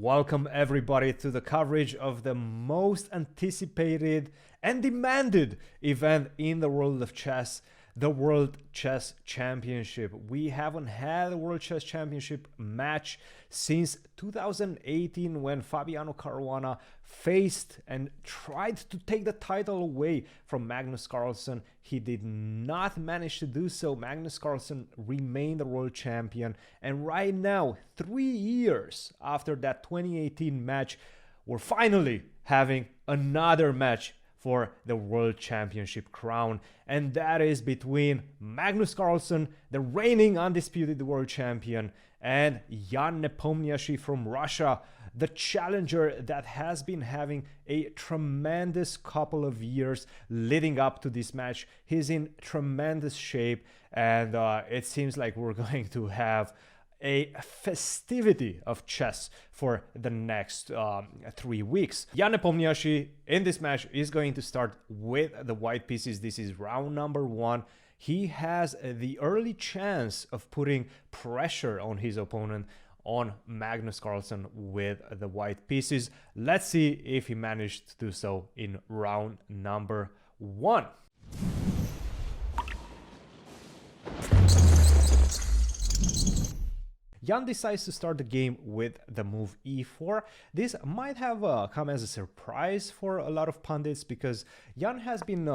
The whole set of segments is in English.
Welcome everybody to the coverage of the most anticipated and demanded event in the world of chess, the World Chess Championship. We haven't had a World Chess Championship match since 2018 when Fabiano Caruana faced and tried to take the title away from Magnus Carlsen. He did not manage to do so. Magnus Carlsen remained the world champion, and right now, 3 years after that 2018 match, we're finally having another match for the World Championship crown, and that is between Magnus Carlsen, the reigning undisputed world champion, and Jan Nepomniachtchi from Russia, the challenger that has been having a tremendous couple of years leading up to this match. He's in tremendous shape, and it seems like we're going to have a festivity of chess for the next 3 weeks. Jan Nepomniachtchi in this match is going to start with the white pieces. This is round number 1. He has the early chance of putting pressure on his opponent, on Magnus Carlsen, with the white pieces. Let's see if he managed to do so in round number 1. Jan decides to start the game with the move e4. This might have come as a surprise for a lot of pundits because Jan has been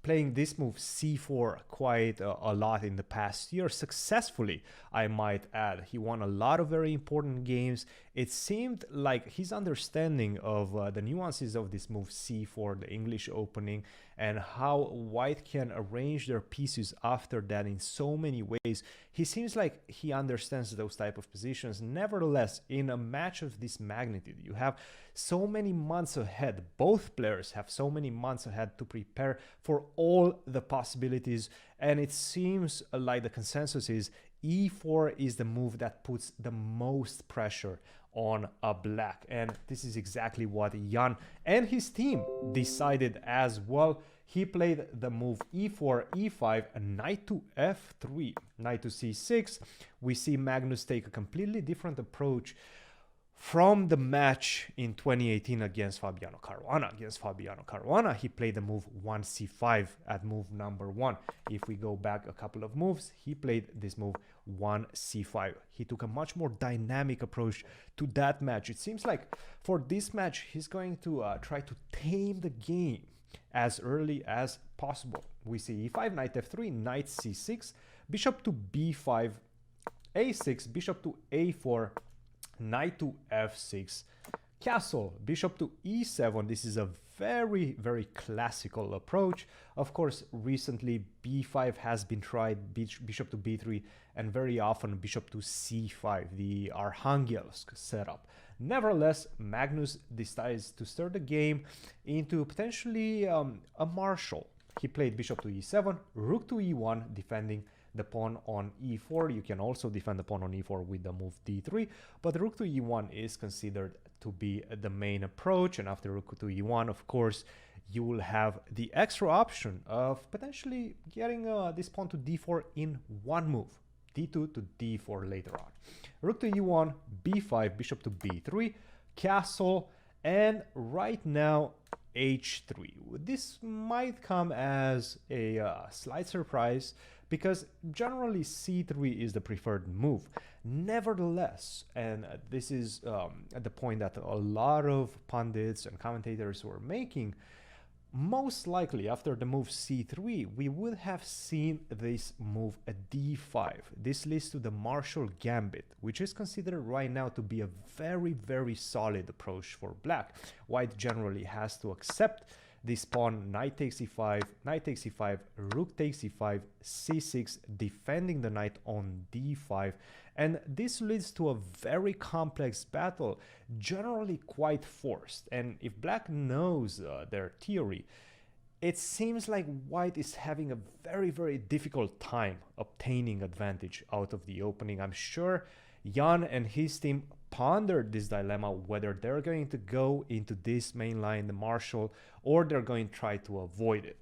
playing this move c4 quite a lot in the past year, successfully, I might add. He won a lot of very important games. It seemed like his understanding of the nuances of this move c4, the English opening, and how white can arrange their pieces after that in so many ways. He seems like he understands those type of positions. Nevertheless, in a match of this magnitude, you have so many months ahead. Both players have so many months ahead to prepare for all the possibilities, and it seems like the consensus is e4 is the move that puts the most pressure on a black, and this is exactly what Jan and his team decided as well. He played the move e4, e5, knight to f3, knight to c6. We see Magnus take a completely different approach from the match in 2018 against Fabiano Caruana. Against Fabiano Caruana, he played the move 1c5 at move number 1. If we go back a couple of moves, he played this move 1c5. He took a much more dynamic approach to that match. It seems like for this match, he's going to try to tame the game as early as possible. We see e5, knight f3, knight c6, bishop to b5, a6, bishop to a4, knight to f6, castle, bishop to e7. This is a very, very classical approach. Of course, recently b5 has been tried, bishop to b3, and very often bishop to c5, the Archangelsk setup. Nevertheless, Magnus decides to start the game into potentially a marshal. He played bishop to e7, rook to e1, defending the pawn on e4. You can also defend the pawn on e4 with the move d3, but rook to e1 is considered to be the main approach, and after rook to e1, of course, you will have the extra option of potentially getting this pawn to d4 in one move, d2 to d4 later on. Rook to e1, b5, bishop to b3, castle, and right now h3. This might come as a slight surprise because generally c3 is the preferred move. Nevertheless, and this is at the point that a lot of pundits and commentators were making, most likely after the move c3 we would have seen this move a d5. This leads to the Marshall Gambit, which is considered right now to be a very, very solid approach for black. White generally has to accept this pawn, knight takes e5, knight takes e5, rook takes e5, c6, defending the knight on d5, and this leads to a very complex battle, generally quite forced. And if black knows their theory, it seems like white is having a very, very difficult time obtaining advantage out of the opening. I'm sure Jan and his team pondered this dilemma, whether they're going to go into this main line, the Marshall, or they're going to try to avoid it.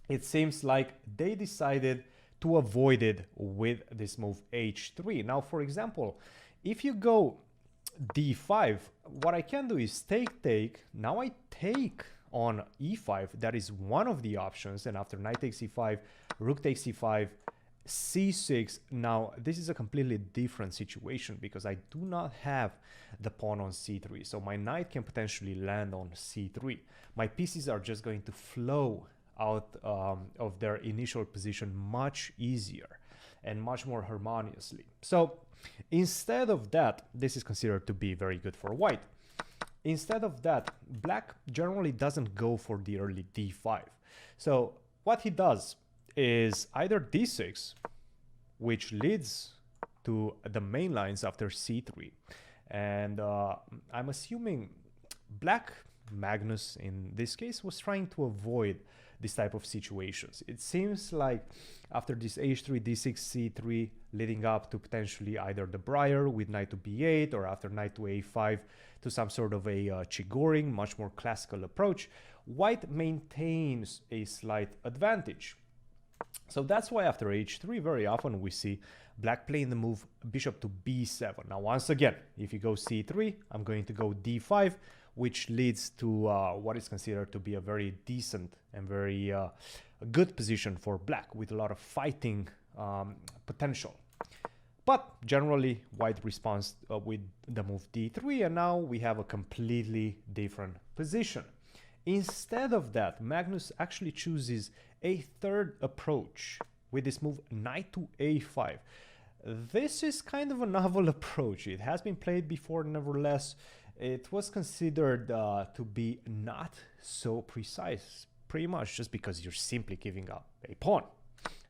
It seems like they decided to avoid it with this move h3. Now, for example, if you go d5, what I can do is take. Now I take on e5. That is one of the options. And after knight takes e5, rook takes e5, c6. Now this is a completely different situation because I do not have the pawn on c3. So my knight can potentially land on c3. My pieces are just going to flow out of their initial position much easier and much more harmoniously. So instead of that, this is considered to be very good for white. Instead of that, black generally doesn't go for the early d5. So what he does is either d6, which leads to the main lines after c3. And I'm assuming black, Magnus in this case, was trying to avoid this type of situations. It seems like after this h3, d6, c3, leading up to potentially either the briar with knight to b8 or after knight to a5 to some sort of a chigoring, much more classical approach, white maintains a slight advantage. So that's why after h3, very often we see black playing the move bishop to b7. Now, once again, if you go c3, I'm going to go d5, which leads to what is considered to be a very decent and very good position for black with a lot of fighting potential. But generally, white responds with the move d3, and now we have a completely different position. Instead of that, Magnus actually chooses a third approach with this move knight to a5. This is kind of a novel approach. It has been played before, nevertheless. It was considered to be not so precise, pretty much just because you're simply giving up a pawn.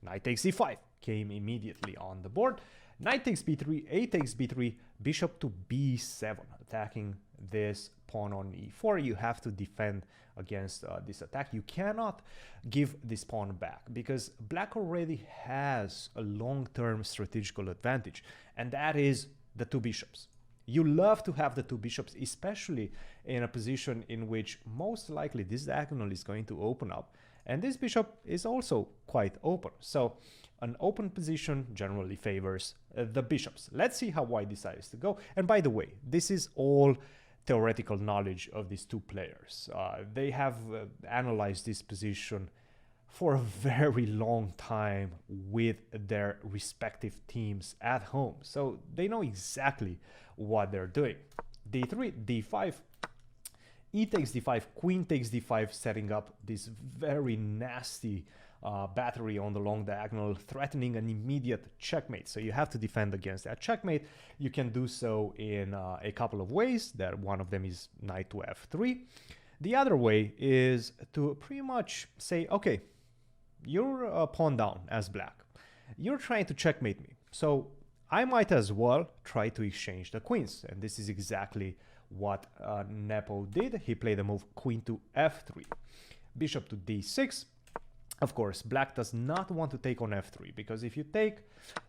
Knight takes e5 came immediately on the board. Knight takes b3, a takes b3, bishop to b7, attacking this pawn on e4. You have to defend against this attack. You cannot give this pawn back because black already has a long-term strategical advantage, and that is the two bishops. You love to have the two bishops, especially in a position in which most likely this diagonal is going to open up, and this bishop is also quite open. So an open position generally favors the bishops. Let's see how white decides to go. And by the way, this is all theoretical knowledge of these two players. They have analyzed this position for a very long time with their respective teams at home. So they know exactly what they're doing. d3, d5, e takes d5, queen takes d5, setting up this very nasty battery on the long diagonal, threatening an immediate checkmate. So you have to defend against that checkmate. You can do so in a couple of ways. That one of them is knight to f3. The other way is to pretty much say, okay, you're a pawn down as black. You're trying to checkmate me. So I might as well try to exchange the queens. And this is exactly what Nepo did. He played the move queen to f3, bishop to d6. Of course, black does not want to take on f3, because if you take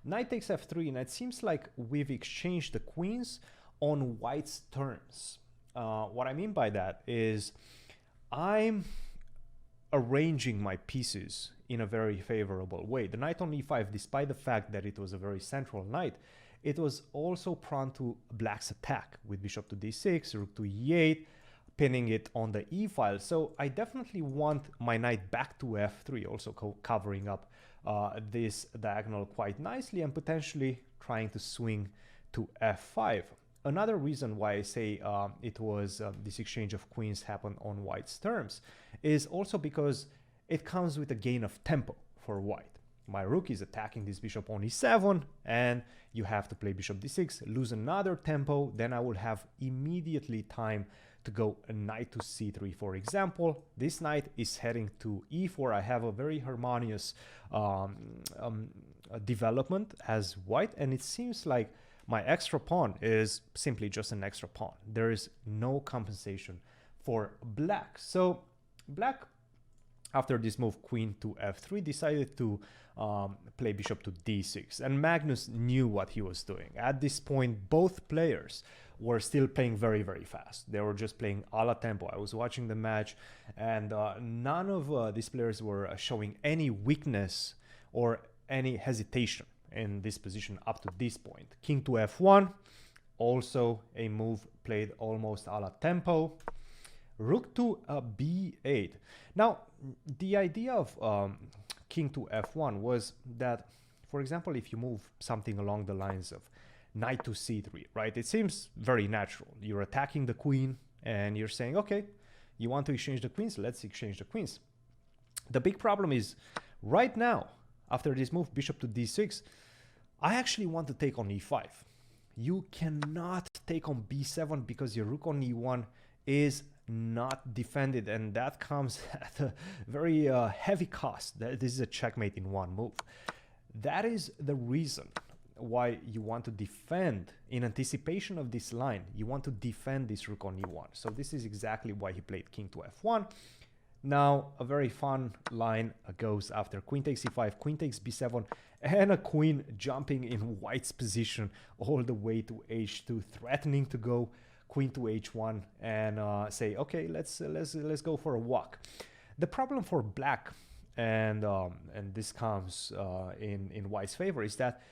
knight takes f3, and it seems like we've exchanged the queens on white's terms. What I mean by that is I'm arranging my pieces in a very favorable way. The knight on e5, despite the fact that it was a very central knight, it was also prone to black's attack with bishop to d6, rook to e8, pinning it on the e file. So I definitely want my knight back to f3, also covering up this diagonal quite nicely and potentially trying to swing to f5. Another reason why I say it was this exchange of queens happened on white's terms is also because it comes with a gain of tempo for white. My rook is attacking this bishop on e7, and you have to play bishop d6, lose another tempo, then I will have immediately time to go a knight to c3, for example. This knight is heading to e4. I have a very harmonious development as white, and it seems like my extra pawn is simply just an extra pawn. There is no compensation for black. So black, after this move queen to f3, decided to play bishop to d6, and Magnus knew what he was doing. At this point, both players were still playing very, very fast. They were just playing a la tempo. I was watching the match, and none of these players were showing any weakness or any hesitation in this position up to this point. King to f1, also a move played almost a la tempo. Rook to b8. Now, the idea of king to f1 was that, for example, if you move something along the lines of knight to c3, right? It seems very natural. You're attacking the queen and you're saying, okay, you want to exchange the queens? Let's exchange the queens. The big problem is right now, after this move, bishop to d6, I actually want to take on e5. You cannot take on b7 because your rook on e1 is not defended, and that comes at a very heavy cost. This is a checkmate in one move. That is the reason why you want to defend in anticipation of this line. You want to defend this rook on e1. So this is exactly why he played king to f1. Now a very fun line goes after queen takes e5, queen takes b7, and a queen jumping in white's position all the way to h2, threatening to go queen to h1 and say, okay, let's go for a walk. The problem for black, and this comes in white's favor, is that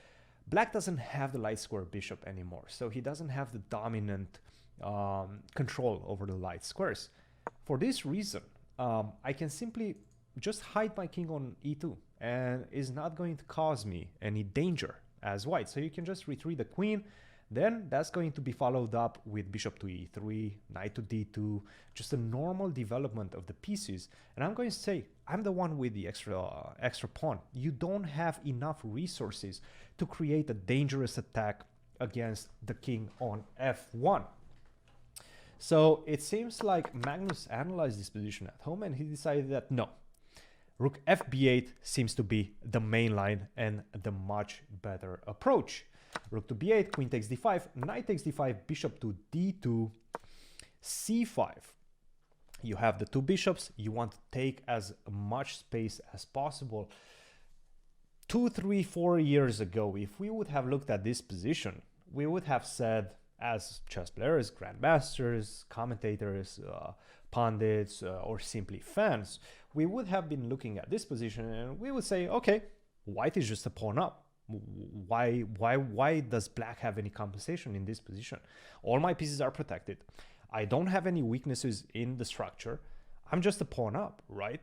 black doesn't have the light square bishop anymore, so he doesn't have the dominant control over the light squares. For this reason, I can simply just hide my king on e2, and is not going to cause me any danger as white. So you can just retreat the queen. Then that's going to be followed up with bishop to e3, knight to d2, just a normal development of the pieces. And I'm going to say, I'm the one with the extra pawn. You don't have enough resources to create a dangerous attack against the king on f1. So it seems like Magnus analyzed this position at home and he decided that no, rook fb8 seems to be the main line and the much better approach. Rook to b8, queen takes d5, knight takes d5, bishop to d2, c5. You have the two bishops. You want to take as much space as possible. 2, 3, 4 years ago, if we would have looked at this position, we would have said, as chess players, grandmasters, commentators, pundits, or simply fans, we would have been looking at this position and we would say, okay, white is just a pawn up. Why does black have any compensation in this position? All my pieces are protected. I don't have any weaknesses in the structure. I'm just a pawn up, right?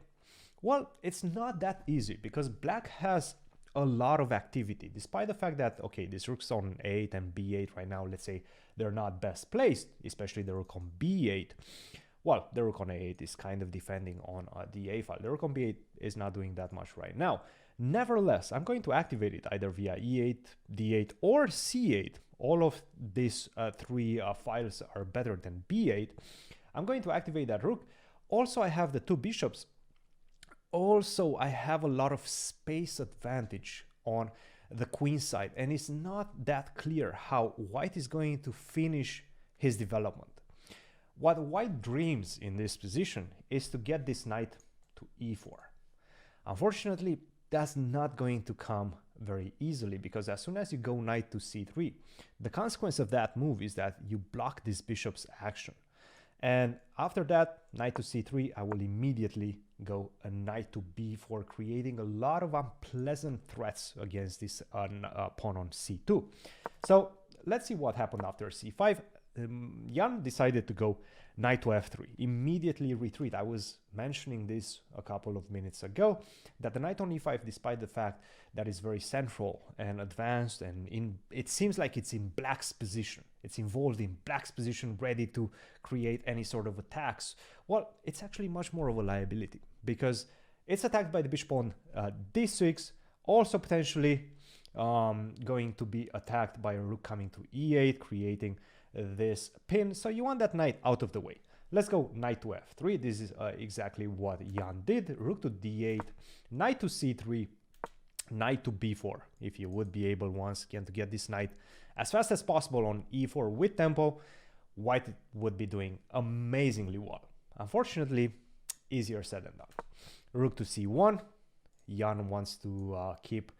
Well, it's not that easy because black has a lot of activity, despite the fact that, okay, this rook's on 8 and b8 right now, let's say they're not best placed, especially the rook on b8. Well, the rook on a8 is kind of defending on the a file. The rook on b8 is not doing that much right now. Nevertheless, I'm going to activate it either via e8, d8, or c8. All of these three files are better than b8. I'm going to activate that rook. Also, I have the two bishops. Also, I have a lot of space advantage on the queen side, and it's not that clear how white is going to finish his development. What white dreams in this position is to get this knight to e4. Unfortunately, that's not going to come very easily because as soon as you go knight to c3, the consequence of that move is that you block this bishop's action. And after that, knight to c3, I will immediately go a knight to b4, creating a lot of unpleasant threats against this pawn on c2. So let's see what happened after c5. Jan decided to go knight to f3, immediately retreat. I was mentioning this a couple of minutes ago, that the knight on e5, despite the fact that it's very central and advanced, and it seems like it's in black's position, it's involved in black's position, ready to create any sort of attacks. Well, it's actually much more of a liability because it's attacked by the bishop on d6, also potentially going to be attacked by a rook coming to e8, creating this pin. So you want that knight out of the way. Let's go knight to f3. This is exactly what Jan did. Rook to d8, knight to c3, knight to b4. If you would be able once again to get this knight as fast as possible on e4 with tempo, white would be doing amazingly well. Unfortunately, easier said than done. Rook to c1. Jan wants to keep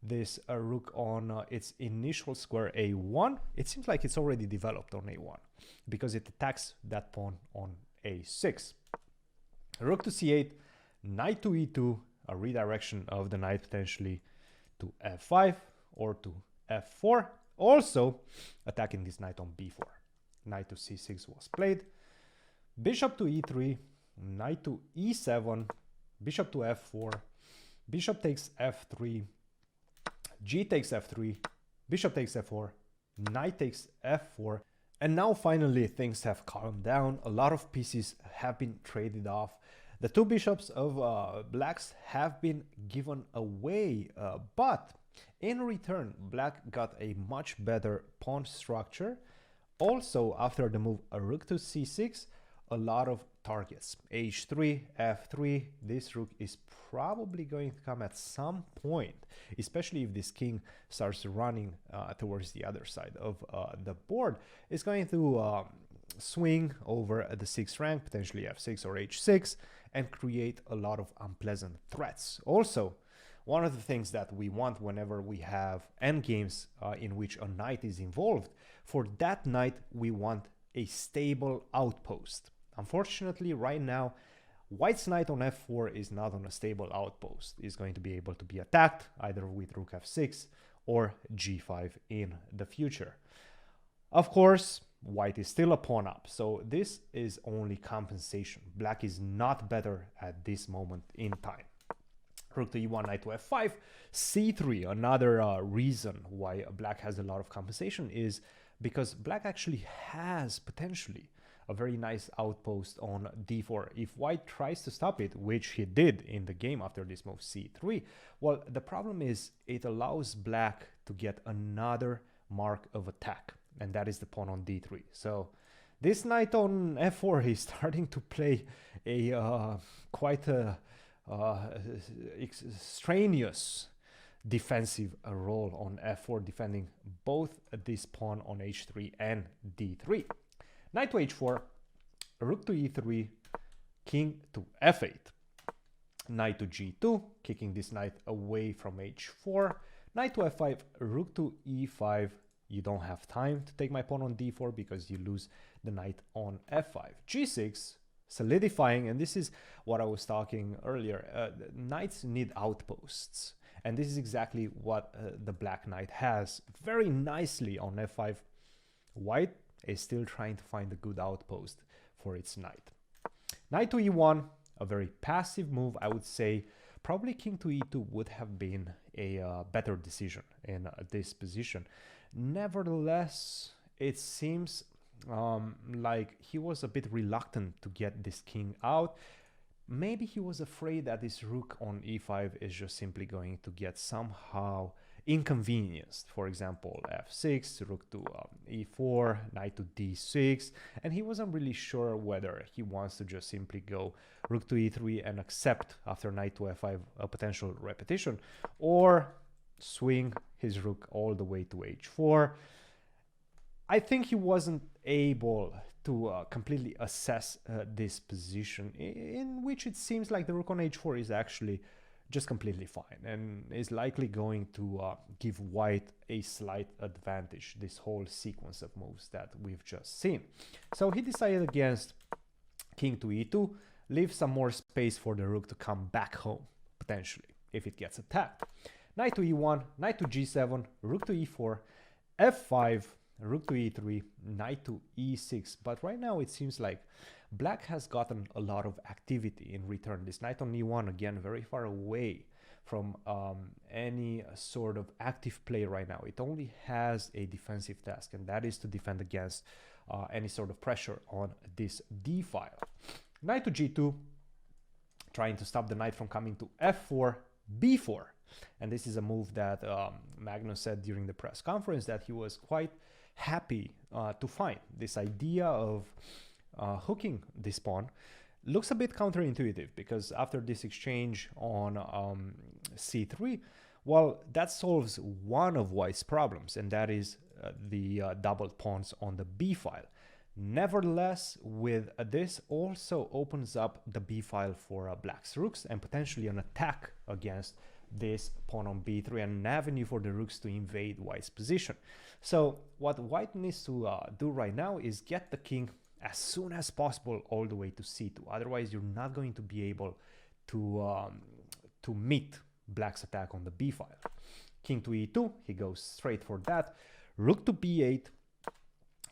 this rook on its initial square a1. It seems like it's already developed on a1 because it attacks that pawn on a6. Rook to c8, knight to e2, a redirection of the knight potentially to f5 or to f4. Also attacking this knight on b4. Knight to c6 was played. Bishop to e3, knight to e7, bishop to f4, bishop takes f3, g takes f3, bishop takes f4, knight takes f4, and now finally things have calmed down. A lot of pieces have been traded off. The two bishops of blacks have been given away, but in return, black got a much better pawn structure. Also, after the move rook to c6, a lot of targets. h3, f3, this rook is probably going to come at some point, especially if this king starts running towards the other side of the board. It's going to swing over the 6th rank, potentially f6 or h6, and create a lot of unpleasant threats. Also, one of the things that we want whenever we have endgames in which a knight is involved, for that knight we want a stable outpost. Unfortunately, right now, white's knight on f4 is not on a stable outpost. It's going to be able to be attacked either with rook f6 or g5 in the future. Of course, white is still a pawn up, so this is only compensation. Black is not better at this moment in time. Rook to e1, knight to f5, c3. Another reason why black has a lot of compensation is because black actually has potentially a very nice outpost on d4. If white tries to stop it, which he did in the game after this move c3, well, the problem is it allows black to get another mark of attack, and that is the pawn on d3. So this knight on f4 is starting to play a quite a strenuous defensive role on f4, defending both this pawn on h3 and d3. Knight to h4, rook to e3, king to f8, knight to g2, kicking this knight away from h4, knight to f5, rook to e5. You don't have time to take my pawn on d4 because you lose the knight on f5. g6, solidifying, and this is what I was talking earlier. Knights need outposts, and this is exactly what the black knight has very nicely on f5. White is still trying to find a good outpost for its knight. Knight to e1, a very passive move, I would say. Probably king to e2 would have been a better decision in this position. Nevertheless, it seems like he was a bit reluctant to get this king out. Maybe he was afraid that this rook on e5 is just simply going to get somehow inconvenienced. For example, f6, rook to e4, knight to d6, and he wasn't really sure whether he wants to just simply go rook to e3 and accept after knight to f5 a potential repetition, or swing his rook all the way to h4. I think he wasn't able to completely assess this position, in which it seems like the rook on h4 is actually just completely fine and is likely going to give white a slight advantage, this whole sequence of moves that we've just seen. So he decided against king to e2, leave some more space for the rook to come back home, potentially, if it gets attacked. Knight to e1, knight to g7, rook to e4, f5, rook to e3, knight to e6. But right now it seems like black has gotten a lot of activity in return. This knight on e1, again, very far away from any sort of active play right now. It only has a defensive task, and that is to defend against any sort of pressure on this d file. Knight to g2, trying to stop the knight from coming to f4, b4. And this is a move that Magnus said during the press conference that he was quite happy to find. This idea of hooking this pawn looks a bit counterintuitive, because after this exchange on c3, well, that solves one of white's problems, and that is the doubled pawns on the b file. Nevertheless, with this also opens up the b file for black's rooks and potentially an attack against this pawn on b3 and an avenue for the rooks to invade white's position. So what white needs to do right now is get the king as soon as possible all the way to c2. Otherwise, you're not going to be able to meet black's attack on the b file. King to e2, he goes straight for that. rook to b8,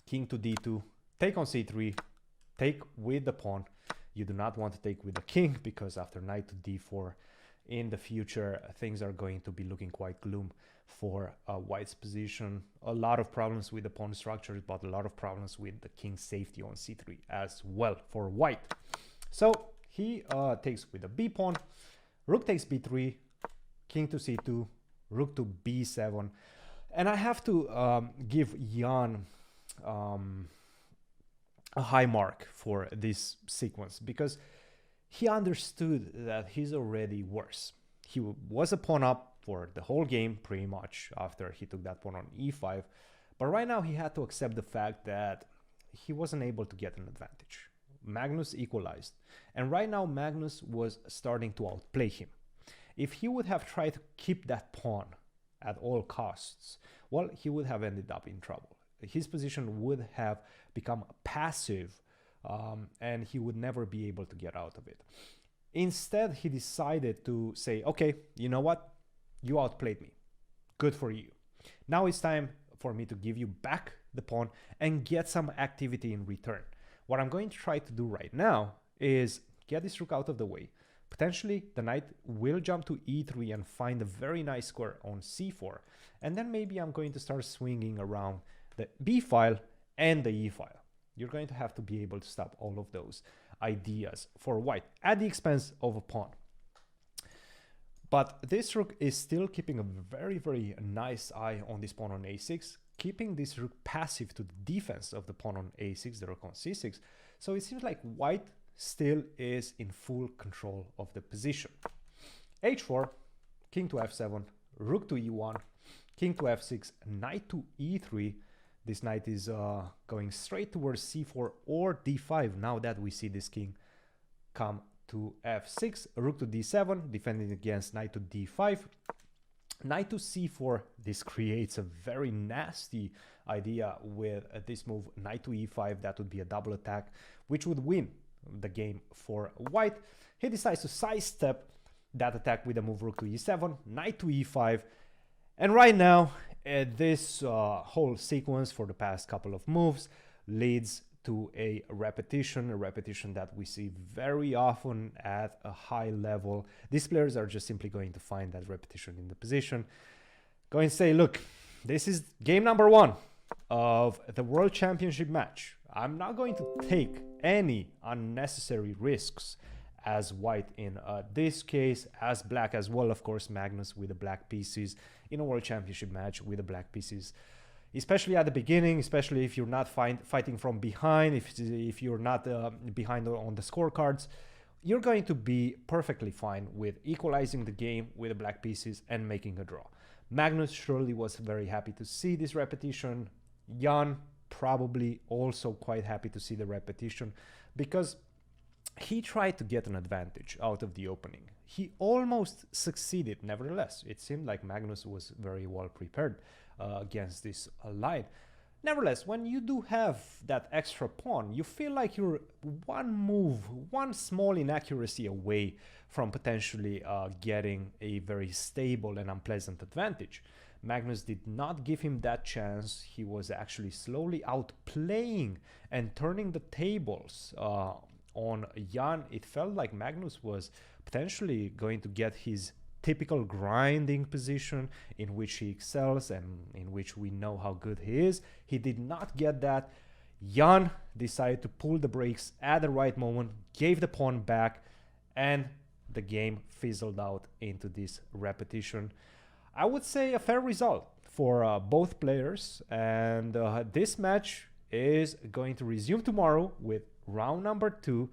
king to d2, take on c3, take with the pawn. You do not want to take with the king, because after knight to d4 in the future, things are going to be looking quite gloom for white's position. A lot of problems with the pawn structures, but a lot of problems with the king's safety on c3 as well for white. So he takes with the b pawn, rook takes b3, king to c2, rook to b7. And I have to give Jan a high mark for this sequence, because he understood that he's already worse. He was a pawn up for the whole game pretty much after he took that pawn on e5, but right now he had to accept the fact that he wasn't able to get an advantage. Magnus equalized, and right now Magnus was starting to outplay him. If he would have tried to keep that pawn at all costs, well, he would have ended up in trouble. His position would have become passive, and he would never be able to get out of it. Instead, he decided to say, okay, you know what? You outplayed me. Good for you. Now it's time for me to give you back the pawn and get some activity in return. What I'm going to try to do right now is get this rook out of the way. Potentially, the knight will jump to e3 and find a very nice square on c4. And then maybe I'm going to start swinging around the b file and the e file. You're going to have to be able to stop all of those ideas for white at the expense of a pawn. But this rook is still keeping a very, very nice eye on this pawn on a6, keeping this rook passive to the defense of the pawn on a6, the rook on c6. So it seems like white still is in full control of the position. h4, king to f7, rook to e1, king to f6, knight to e3. This knight is going straight towards c4 or d5 now that we see this king come to f6, rook to d7, defending against knight to d5, knight to c4. This creates a very nasty idea with this move, knight to e5. That would be a double attack, which would win the game for white. He decides to sidestep that attack with a move rook to e7, knight to e5. And right now, this whole sequence for the past couple of moves leads to a repetition that we see very often at a high level. These players are just simply going to find that repetition in the position, going to say, look, this is game number 1 of the World Championship match. I'm not going to take any unnecessary risks as white in this case, as black as well, of course, Magnus with the black pieces in a World Championship match with the black pieces, especially at the beginning, especially if you're not fighting from behind, if you're not behind on the scorecards, you're going to be perfectly fine with equalizing the game with the black pieces and making a draw. Magnus surely was very happy to see this repetition. Jan probably also quite happy to see the repetition, because he tried to get an advantage out of the opening. He almost succeeded. Nevertheless, it seemed like Magnus was very well prepared against this line. Nevertheless, when you do have that extra pawn, you feel like you're one move, one small inaccuracy away from potentially getting a very stable and unpleasant advantage. Magnus did not give him that chance. He was actually slowly outplaying and turning the tables on Jan. It felt like Magnus was potentially going to get his typical grinding position in which he excels and in which we know how good he is. He did not get that. Jan decided to pull the brakes at the right moment, gave the pawn back, and the game fizzled out into this repetition. I would say a fair result for both players, and this match is going to resume tomorrow with round number 2.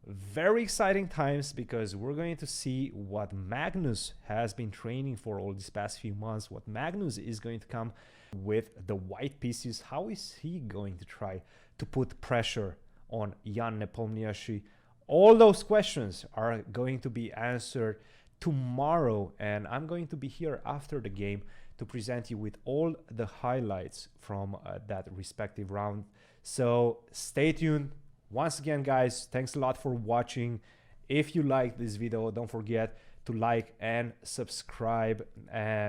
Very exciting times, because we're going to see what Magnus has been training for all these past few months, what Magnus is going to come with the white pieces. How is he going to try to put pressure on Jan Nepomniachtchi? All those questions are going to be answered tomorrow, and I'm going to be here after the game to present you with all the highlights from that respective round. So stay tuned. Once again, guys, thanks a lot for watching. If you like this video, don't forget to like and subscribe,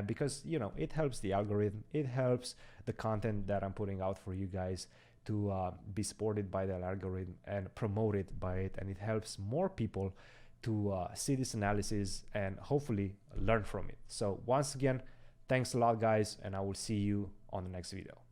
because, you know, it helps the algorithm, it helps the content that I'm putting out for you guys to be supported by the algorithm and promoted by it, and it helps more people to see this analysis and hopefully learn from it. So once again, thanks a lot guys, and I will see you on the next video.